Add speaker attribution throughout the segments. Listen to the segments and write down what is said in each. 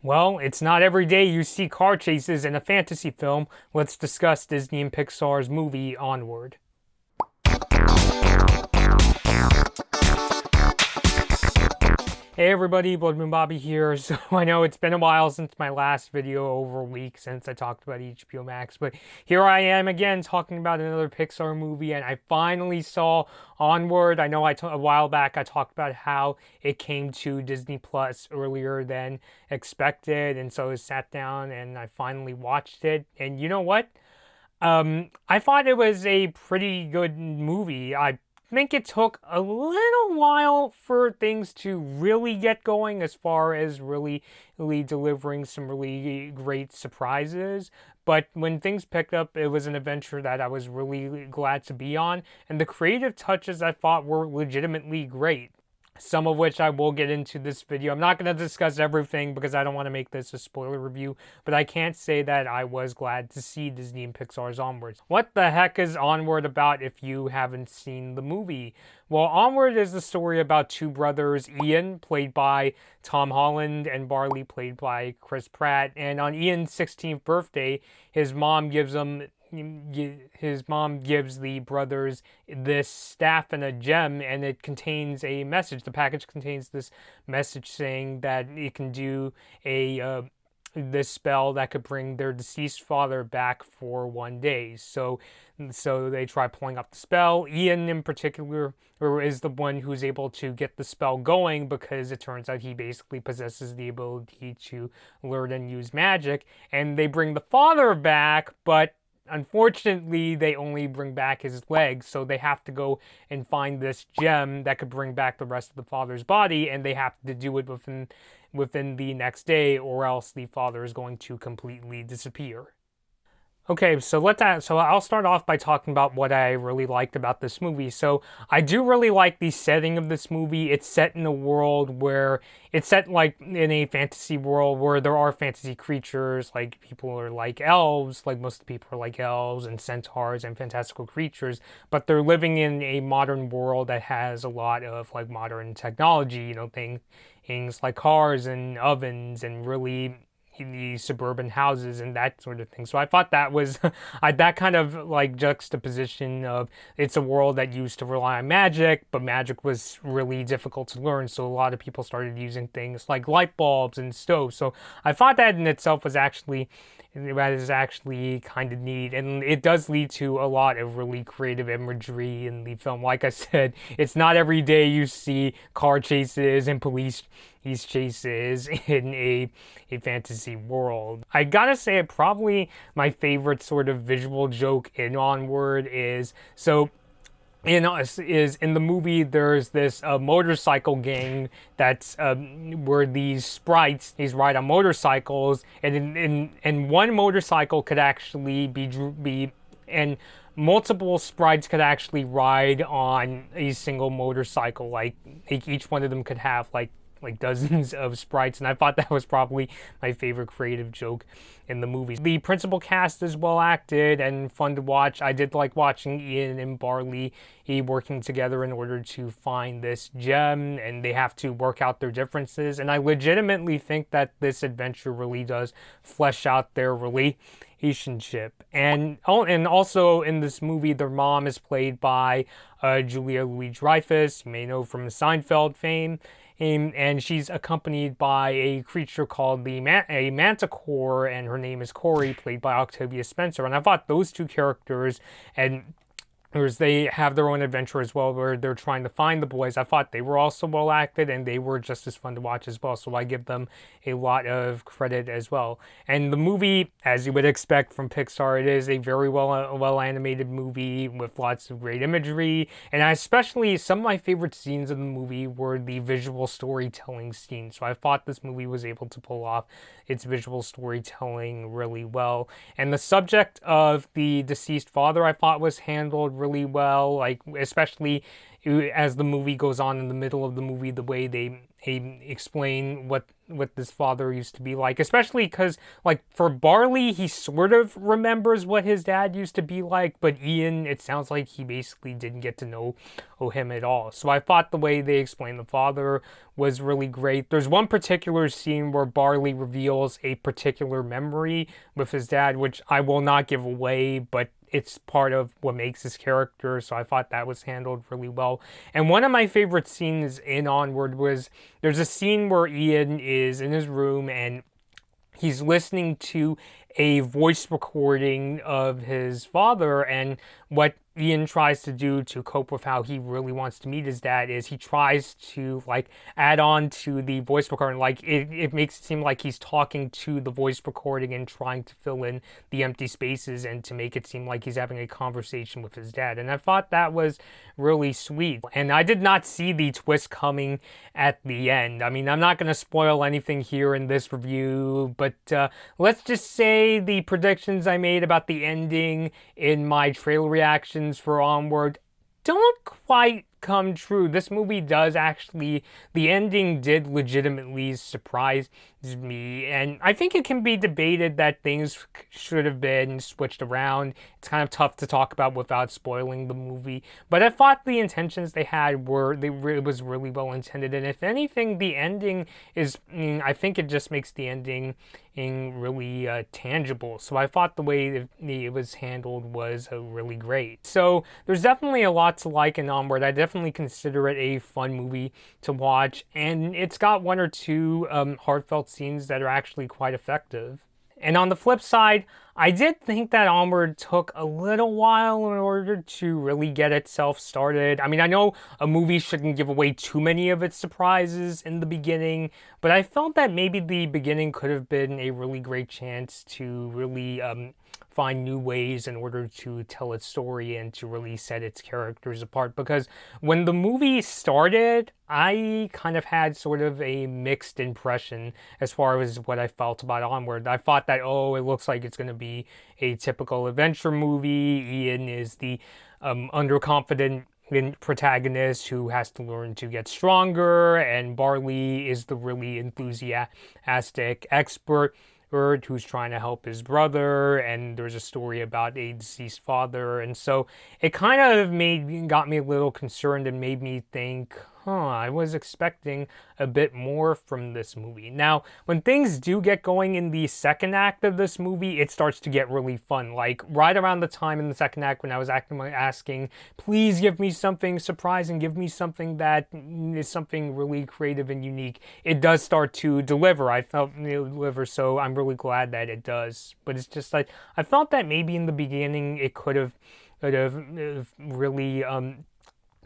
Speaker 1: Well, it's not every day you see car chases in a fantasy film. Let's discuss Disney and Pixar's movie Onward. Hey everybody, Bloodmoon Bobby here. So I know it's been a while since my last video, over a week since I talked about HBO Max, but here I am again talking about another Pixar movie, and I finally saw Onward. I know a while back I talked about how it came to Disney Plus earlier than expected, and so I sat down and I finally watched it, and you know what? I thought it was a pretty good movie. I think it took a little while for things to really get going as far as really delivering some really great surprises. But when things picked up, it was an adventure that I was really glad to be on. And the creative touches I thought were legitimately great, some of which I will get into this video. I'm not going to discuss everything because I don't want to make this a spoiler review, but I can't say that I was glad to see Disney and Pixar's Onward. What the heck is Onward about if you haven't seen the movie? Well, Onward is the story about two brothers, Ian, played by Tom Holland, and Barley, played by Chris Pratt. And on Ian's 16th birthday, his mom gives the brothers this staff and a gem, and it contains a message. The package contains this message saying that it can do this spell that could bring their deceased father back for 1 day. So they try pulling up the spell. Ian in particular is the one who's able to get the spell going, because it turns out he basically possesses the ability to learn and use magic. And they bring the father back, but unfortunately, they only bring back his legs, so they have to go and find this gem that could bring back the rest of the father's body, and they have to do it within the next day, or else the father is going to completely disappear. Okay, so I'll start off by talking about what I really liked about this movie. So I do really like the setting of this movie. It's set in a world where it's set like in a fantasy world where there are fantasy creatures, like people are like elves, like most of the people are like elves and centaurs and fantastical creatures, but they're living in a modern world that has a lot of like modern technology, things like cars and ovens and really the suburban houses and that sort of thing. So I thought that was that kind of like juxtaposition of, it's a world that used to rely on magic, but magic was really difficult to learn, so a lot of people started using things like light bulbs and stoves. So I thought that in itself was actually kind of neat, and it does lead to a lot of really creative imagery in the film. Like I said, it's not every day you see car chases and police chases in a fantasy world. I gotta say, probably my favorite sort of visual joke in Onward is, in the movie, there's this motorcycle gang that's where these sprites, these ride on motorcycles, and one motorcycle could actually and multiple sprites could actually ride on a single motorcycle. Like each one of them could have like dozens of sprites, and I thought that was probably my favorite creative joke in the movie. The principal cast is well acted and fun to watch. I did like watching Ian and Barley working together in order to find this gem, and they have to work out their differences, and I legitimately think that this adventure really does flesh out their relationship. And also in this movie, their mom is played by Julia Louis-Dreyfus, you may know from Seinfeld fame. And she's accompanied by a creature called a manticore, and her name is Corey, played by Octavia Spencer. And I thought those two characters, and they have their own adventure as well, where they're trying to find the boys. I thought they were also well acted, and they were just as fun to watch as well, so I give them a lot of credit as well. And the movie, as you would expect from Pixar, it is a very well animated movie with lots of great imagery, and especially some of my favorite scenes in the movie were the visual storytelling scenes. So I thought this movie was able to pull off its visual storytelling really well. And the subject of the deceased father, I thought, was handled really well, like especially as the movie goes on. In the middle of the movie, the way they explain what this father used to be like, especially because, like, for Barley, he sort of remembers what his dad used to be like, but Ian, it sounds like he basically didn't get to know him at all. So I thought the way they explained the father was really great. There's one particular scene where Barley reveals a particular memory with his dad, which I will not give away, but it's part of what makes his character, so I thought that was handled really well. And one of my favorite scenes in Onward was, there's a scene where Ian is in his room and he's listening to a voice recording of his father, and what Ian tries to do to cope with how he really wants to meet his dad is he tries to, like, add on to the voice recording. Like, it makes it seem like he's talking to the voice recording and trying to fill in the empty spaces and to make it seem like he's having a conversation with his dad. And I thought that was really sweet. And I did not see the twist coming at the end. I mean, I'm not going to spoil anything here in this review, but let's just say the predictions I made about the ending in my trailer reactions for Onward don't quite come true. This movie does actually, the ending did legitimately surprise me, and I think it can be debated that things should have been switched around. It's kind of tough to talk about without spoiling the movie, but I thought the intentions they had it was really well intended, and if anything, the ending is, I think it just makes the ending really tangible. So I thought the way it was handled was really great. So there's definitely a lot to like in Onward. I definitely consider it a fun movie to watch, and it's got one or two heartfelt scenes that are actually quite effective. And on the flip side, I did think that Onward took a little while in order to really get itself started. I mean, I know a movie shouldn't give away too many of its surprises in the beginning, but I felt that maybe the beginning could have been a really great chance to really find new ways in order to tell its story and to really set its characters apart. Because when the movie started, I kind of had sort of a mixed impression as far as what I felt about Onward. I thought that, oh, it looks like it's going to be a typical adventure movie. Ian is the underconfident protagonist who has to learn to get stronger, and Barley is the really enthusiastic expert who's trying to help his brother, and there's a story about a deceased father. And so it kind of got me a little concerned and made me think, I was expecting a bit more from this movie. Now, when things do get going in the second act of this movie, it starts to get really fun. Like, right around the time in the second act when I was asking, please give me something surprising, give me something that is something really creative and unique, it does start to deliver. I felt it deliver, so I'm really glad that it does. But it's just like, I felt that maybe in the beginning it could have really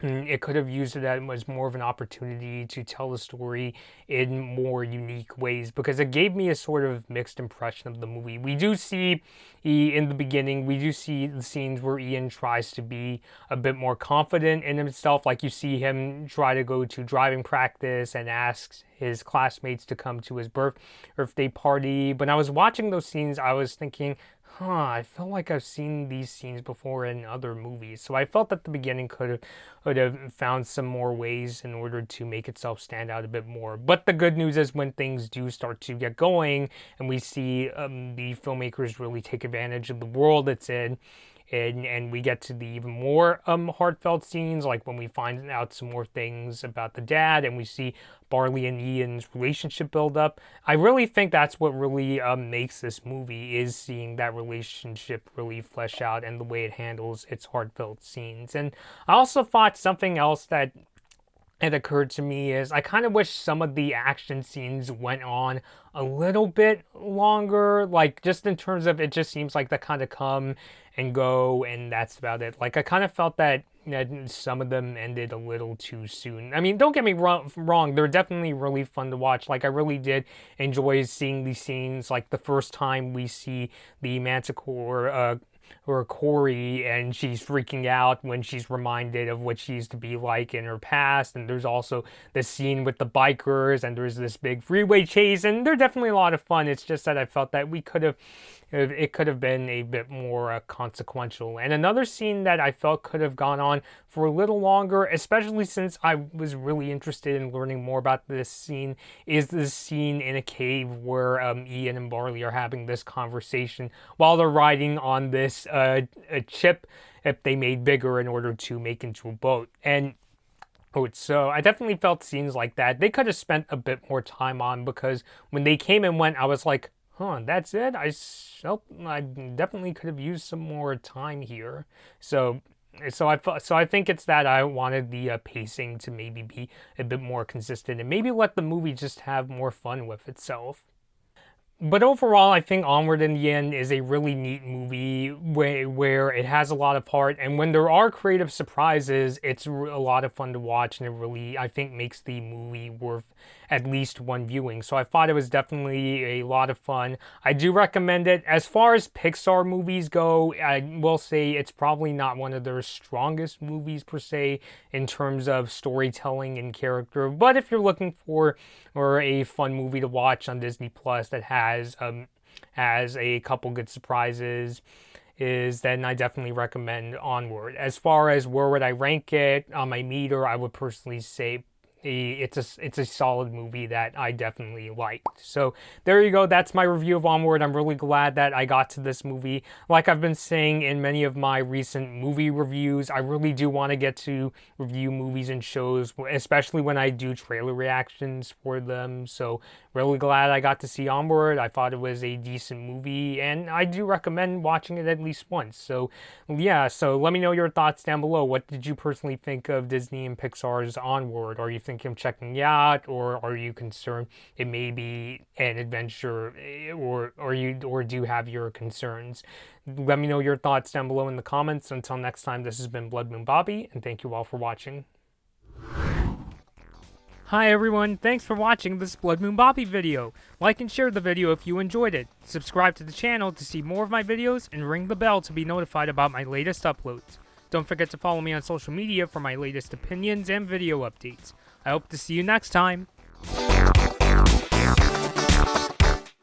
Speaker 1: it could have used it as more of an opportunity to tell the story in more unique ways, because it gave me a sort of mixed impression of the movie. We do see, in the beginning, we do see the scenes where Ian tries to be a bit more confident in himself. Like, you see him try to go to driving practice and asks his classmates to come to his birthday party. When I was watching those scenes, I was thinking, I felt like I've seen these scenes before in other movies. So I felt that the beginning could have found some more ways in order to make itself stand out a bit more. But the good news is, when things do start to get going and we see the filmmakers really take advantage of the world it's in, and we get to the even more heartfelt scenes, like when we find out some more things about the dad and we see Barley and Ian's relationship build up. I really think that's what really makes this movie, is seeing that relationship really flesh out and the way it handles its heartfelt scenes. And I also thought something else that it occurred to me is, I kind of wish some of the action scenes went on a little bit longer, like, just in terms of, it just seems like they kind of come and go and that's about it. Like, I kind of felt that some of them ended a little too soon. I mean, don't get me wrong, they're definitely really fun to watch. Like, I really did enjoy seeing these scenes, like the first time we see the Manticore Corey, and she's freaking out when she's reminded of what she used to be like in her past. And there's also the scene with the bikers, and there's this big freeway chase, and they're definitely a lot of fun. It's just that I felt that it could have been a bit more consequential. And another scene that I felt could have gone on for a little longer, especially since I was really interested in learning more about this scene, is this scene in a cave where Ian and Barley are having this conversation while they're riding on this a chip that they made bigger in order to make into a boat. And so I definitely felt scenes like that they could have spent a bit more time on, because when they came and went, I was like, huh, that's it? I felt I definitely could have used some more time here. So I think it's that I wanted the pacing to maybe be a bit more consistent and maybe let the movie just have more fun with itself. But overall, I think Onward in the end is a really neat movie where it has a lot of heart, and when there are creative surprises, it's a lot of fun to watch, and it really, I think, makes the movie worth at least one viewing. So I thought it was definitely a lot of fun. I do recommend it. As far as Pixar movies go, I will say it's probably not one of their strongest movies per se in terms of storytelling and character. But if you're looking for a fun movie to watch on Disney Plus that has a couple good surprises, then I definitely recommend Onward. As far as where would I rank it on my meter, I would personally say it's a solid movie that I definitely liked. So there you go. That's my review of Onward. I'm really glad that I got to this movie. Like I've been saying in many of my recent movie reviews, I really do want to get to review movies and shows, especially when I do trailer reactions for them. So really glad I got to see Onward. I thought it was a decent movie, and I do recommend watching it at least once. So yeah, so let me know your thoughts down below. What did you personally think of Disney and Pixar's Onward? Are you thinking of checking it out, or are you concerned it may be an adventure, or do you have your concerns? Let me know your thoughts down below in the comments. Until next time, this has been Blood Moon Bobby, and thank you all for watching. Hi everyone, thanks for watching this Blood Moon Bobby video. Like and share the video if you enjoyed it. Subscribe to the channel to see more of my videos, and ring the bell to be notified about my latest uploads. Don't forget to follow me on social media for my latest opinions and video updates. I hope to see you next time.